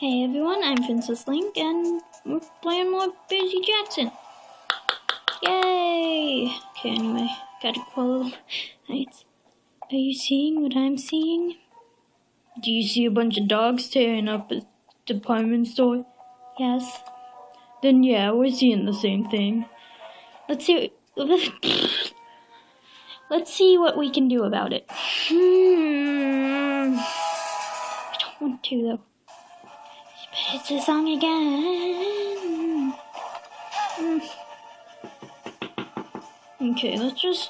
Hey everyone, I'm Princess Link, and we're playing more Percy Jackson. Yay! Okay, anyway, gotta quote. Right. Are you seeing what I'm seeing? Do you see a bunch of dogs tearing up a department store? Yes. Then yeah, we're seeing the same thing. Let's see. Let's see what we can do about it. I don't want to though. But it's a song again. Okay, let's just...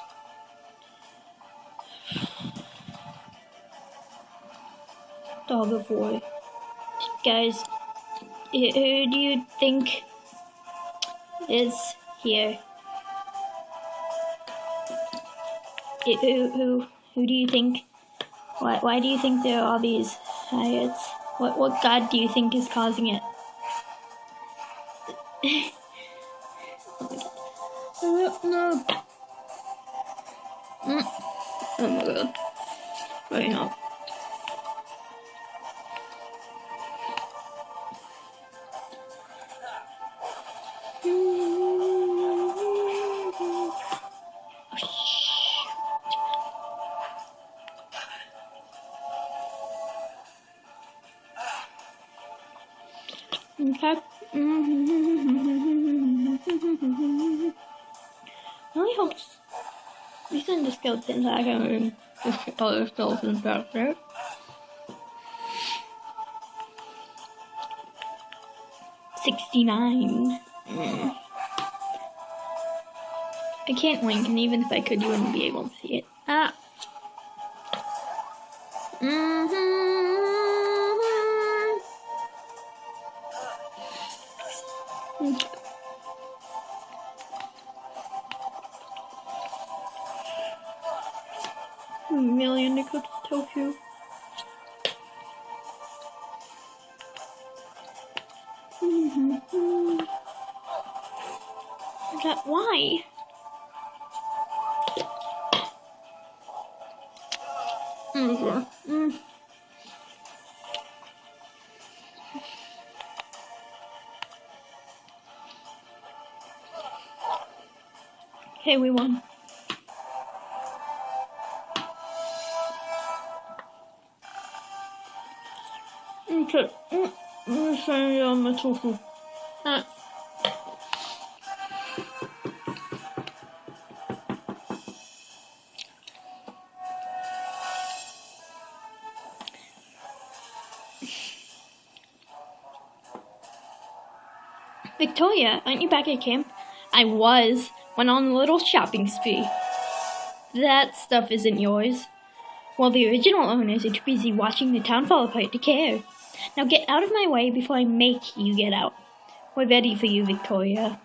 Dog of War. Guys, who do you think is here? Who do you think? Why do you think there are all these riots? What god do you think is causing it? No. Oh my god. Right now. Okay. I really hope these are the skeletons. I can't even just other skeletons back there. $69. I can't link, and even if I could, you wouldn't be able to see it. Ah. Million to cook tofu. Why? Okay, we won. Okay. I'm saying my tofu. Victoria, aren't you back at camp? I went on a little shopping spree. That stuff isn't yours. Well, the original owners are too busy watching the town fall apart to care. Now get out of my way before I make you get out. We're ready for you, Victoria.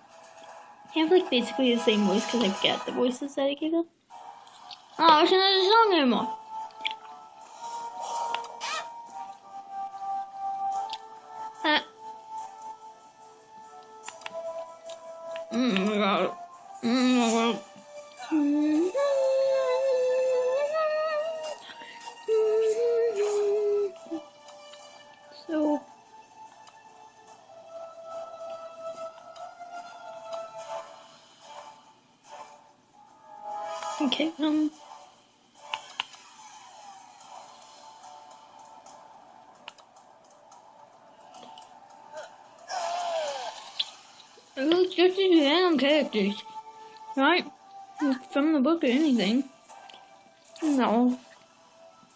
I have like basically the same voice because I forget the voices that I gave them. Oh, it's not a song anymore. So okay, it looks just as random characters, right? From the book or anything. No.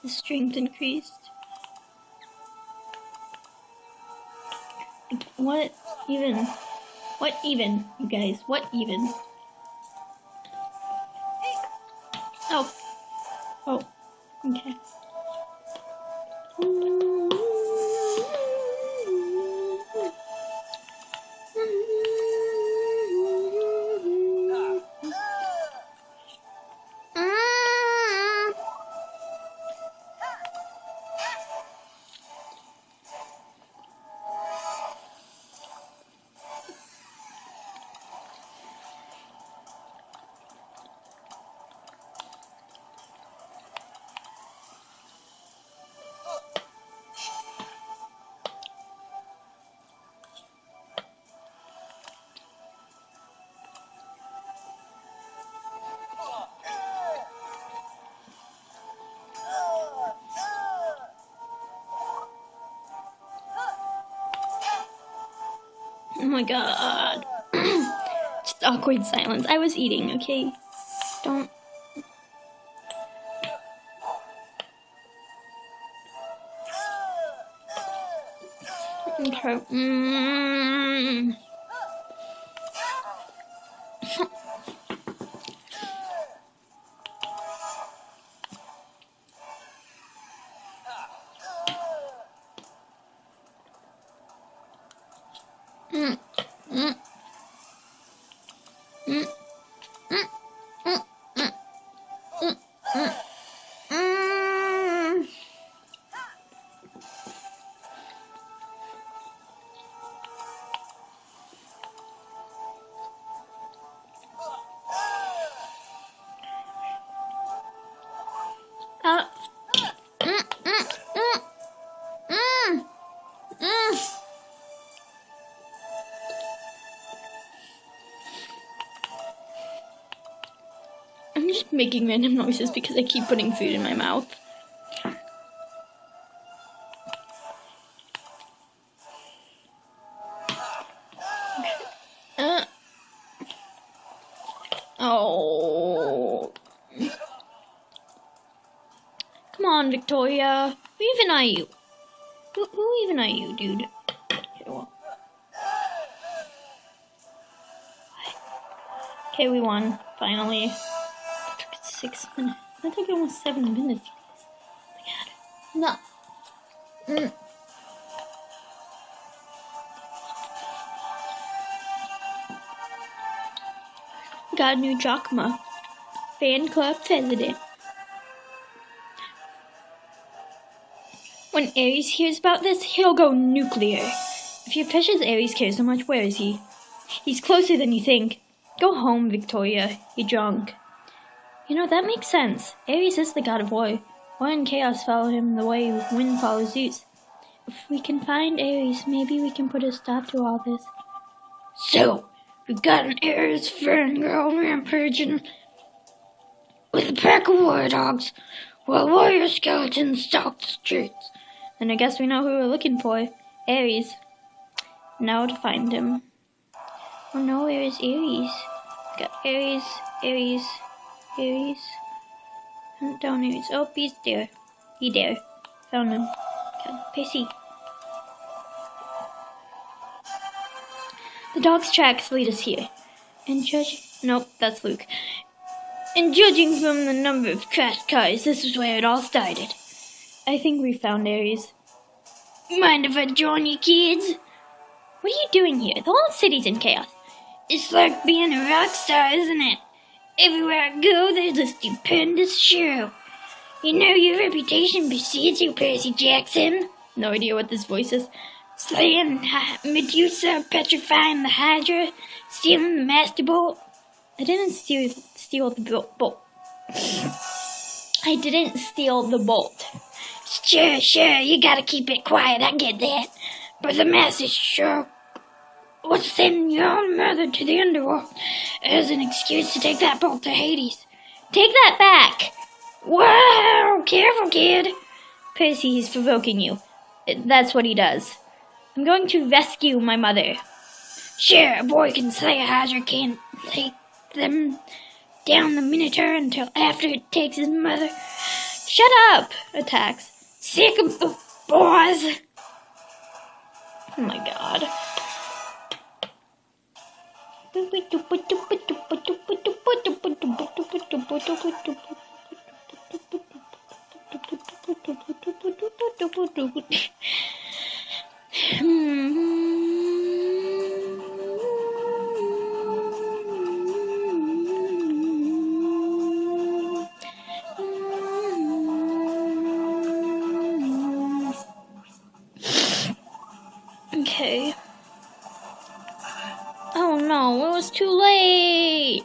The strength increased. What even? What even, you guys? What even? Oh. Oh. Okay. Oh my god. Just awkward silence. I was eating, okay? Don't. Okay. I'm just making random noises because I keep putting food in my mouth. Oh. Come on, Victoria. Who even are you? Who even are you, dude? Okay, we won. Finally. It took 6 minutes. That took almost 7 minutes. Oh my god. No. Got a new Jockma. Fan club president. When Ares hears about this, he'll go nuclear. If your precious Ares cares so much, where is he? He's closer than you think. Go home, Victoria. You're drunk. You know, that makes sense. Ares is the god of war. War and chaos follow him the way wind follows Zeus. If we can find Ares, maybe we can put a stop to all this. So, we've got an Ares fangirl rampaging with a pack of war dogs while warrior skeletons stalk the streets. And I guess we know who we're looking for. Ares. Now to find him. Oh no, where is Ares? Got Ares. Hunt down Ares. Oh, he's there. Found him. Got Percy. The dog's tracks lead us here. Nope, that's Luke. And judging from the number of crashed cars, this is where it all started. I think we found Ares. Mind if I join you, kids? What are you doing here? The whole city's in chaos. It's like being a rock star, isn't it? Everywhere I go, there's a stupendous show. You know your reputation precedes you, Percy Jackson. No idea what this voice is. Slaying Medusa, petrifying the Hydra, stealing the Master Bolt. I didn't steal the bolt. I didn't steal the bolt. Sure, you gotta keep it quiet, I get that. But the Master sure would send your own mother to the underworld as an excuse to take that bolt to Hades. Take that back! Whoa, careful, kid. Percy, he's provoking you. That's what he does. I'm going to rescue my mother. Sure, a boy can slay a Hydra, can't take them down the Minotaur until after it takes his mother. Shut up! Attacks. Sick of the boys! Oh my god. Okay. Oh no, it was too late.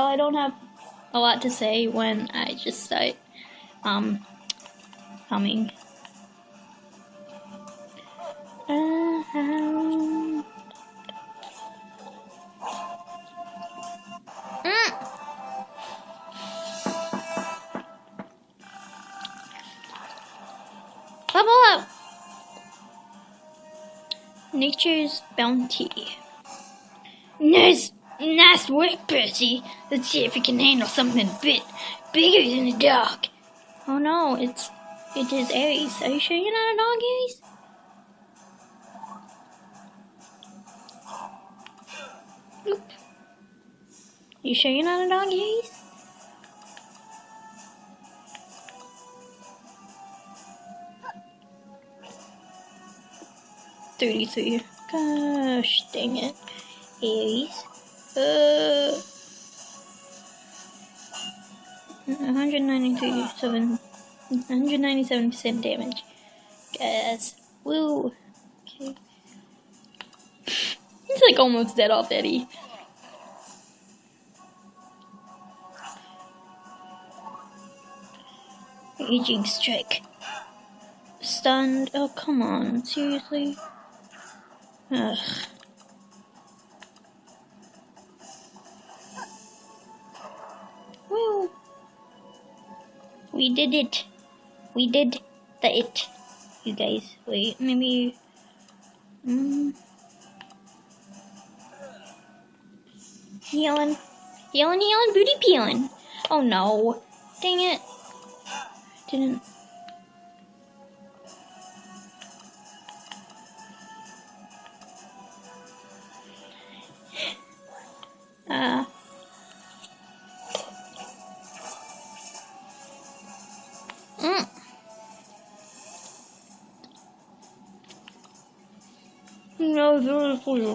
tell I don't have a lot to say when I just start humming. Level up! Nature's bounty. Nice work, Percy. Let's see if we can handle something a bit bigger than a dog. Oh no, it is Aries. Are you sure you're not a dog, Aries? Oop. You sure you're not a dog, Aries? $33. Gosh, dang it, Aries. 197% damage. Guys, woo. Okay. He's like almost dead already. Raging strike. Stunned. Oh, come on. Seriously? Ugh. Woo. We did it. We did the it. You guys. Wait, maybe. Healing. Booty peeling. Oh no. Dang it. Didn't. No, seriously.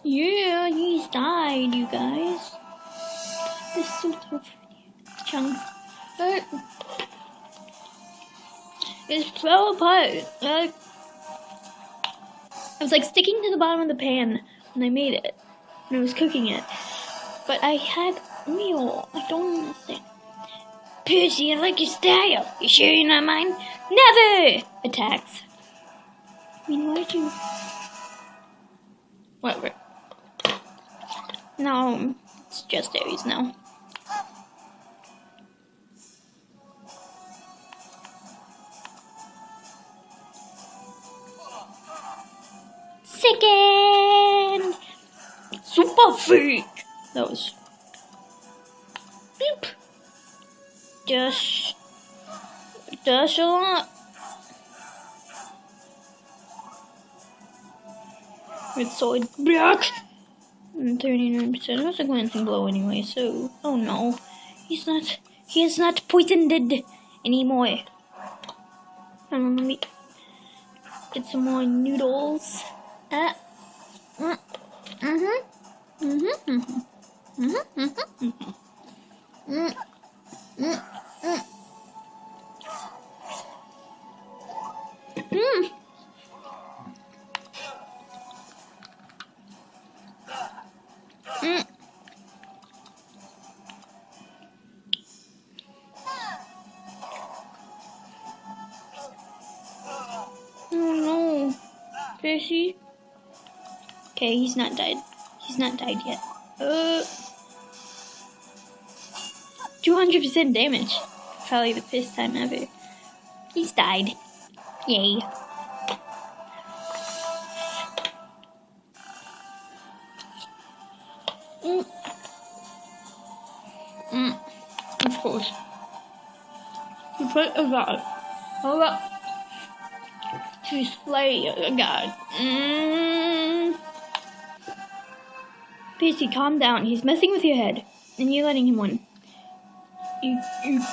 Yeah, he's died, you guys. This suit's so chunks. It fell apart. It was like sticking to the bottom of the pan when I made it. And I was cooking it. But I had meal. I don't understand. Percy, I like your style. You sure you're not mine? Never! Attacks. I mean, why'd you... Whatever. No, it's just Aries now. Second! Super freak! That was... Beep! Dash a lot. Red sword block! 39%. I was a glancing blow anyway, so... Oh no. He is not poisoned anymore. Let me get some more noodles. Oh no. Percy? Okay, he's not died. He's not died yet. 200% damage. Probably the first time ever. He's died. Yay. Of course. You put a god. Hold up. To slay a god. Percy, calm down. He's messing with your head. And you're letting him win. You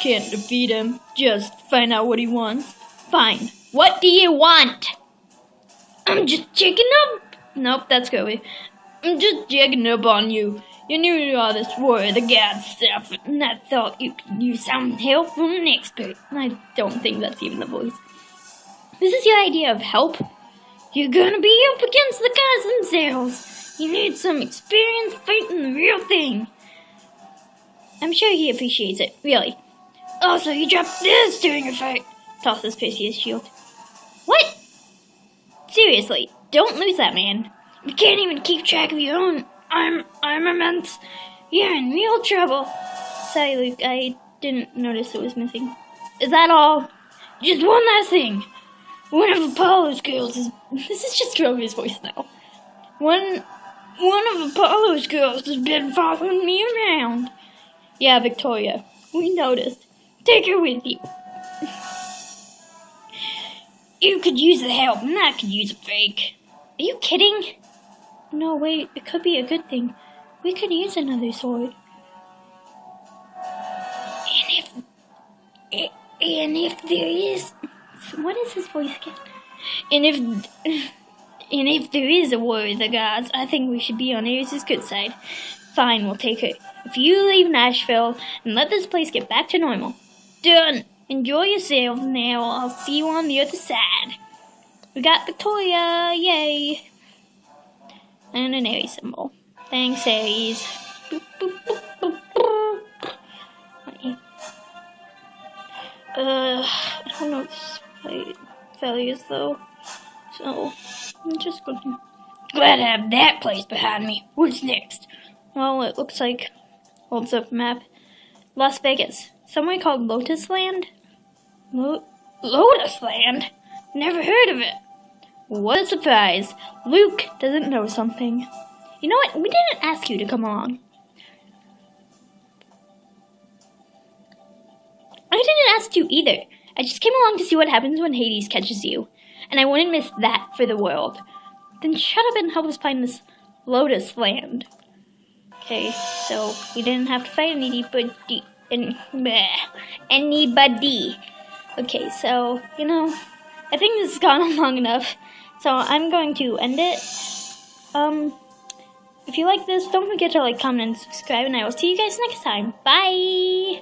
can't defeat him. Just find out what he wants. Fine. What do you want? I'm just checking up. Nope, that's Kobe. I'm just checking up on you. You knew all this war of the gods stuff, and I thought you could use some help from an expert. I don't think that's even the voice. This is your idea of help? You're gonna be up against the gods themselves. You need some experience fighting the real thing. I'm sure he appreciates it, really. Also, you dropped this during your fight. Tosses Percy his shield. What? Seriously, don't lose that, man. You can't even keep track of your own armaments. You're in real trouble. Sorry, Luke, I didn't notice it was missing. Is that all? Just one last thing. One of Apollo's girls is... This is just Grover's voice now. One of Apollo's girls has been following me around. Yeah, Victoria. We noticed. Take her with you. You could use the help, and I could use a fake. Are you kidding? No, wait. It could be a good thing. We could use another sword. And if there is... What is his voice again? And if there is a war with the gods, I think we should be on Ares' good side. Fine, we'll take her. If you leave Nashville and let this place get back to normal. Done. Enjoy yourself now. I'll see you on the other side. We got Victoria. Yay. And an Ares symbol. Thanks, Ares. Boop, boop, boop, boop, boop. I don't know if this failures though. So, I'm just going to... Glad to have that place behind me. What's next? Well, it looks like... Holds up map. Las Vegas. Somewhere called Lotus Land? Lotus Land? Never heard of it. What a surprise. Luke doesn't know something. You know what? We didn't ask you to come along. I didn't ask you either. I just came along to see what happens when Hades catches you. And I wouldn't miss that for the world. Then shut up and help us find this Lotus Land. Okay, so we didn't have to fight anybody. Okay, so, you know, I think this has gone on long enough. So I'm going to end it. If you like this, don't forget to like, comment, and subscribe. And I will see you guys next time. Bye!